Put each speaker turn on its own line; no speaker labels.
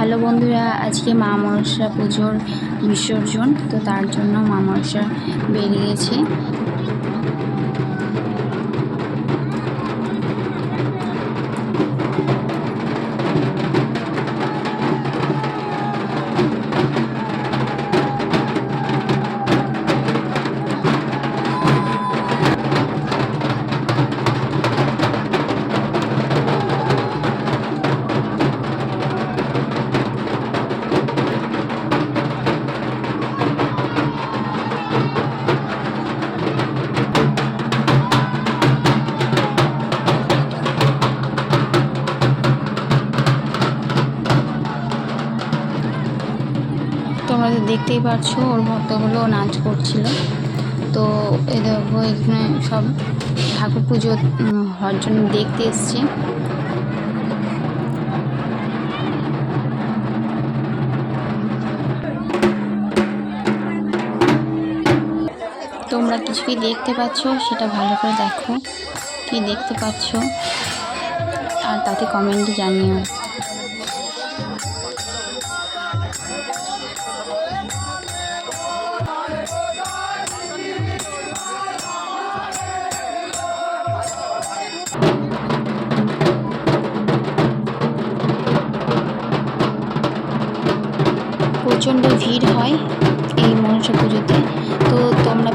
Hello বন্ধুরা, আজকে মা মনসা পুজোর বিসর্জন, তো তার জন্য মা মনসা বেরিয়েছে। তোমরা তো দেখতেই পাচ্ছ, ওর ভক্তগুলো নাচ করছিল। তো এই দেখো, এখানে সব ঠাকুর পুজো হওয়ার জন্য দেখতে এসছে। তোমরা কিছু কি দেখতে পাচ্ছ সেটা ভালো করে দেখো, কি দেখতে পাচ্ছ, আর তাতে কমেন্টে জানিও। প্রচণ্ড ভিড় হয় এই মনসা পুজোতে, তো তোমরা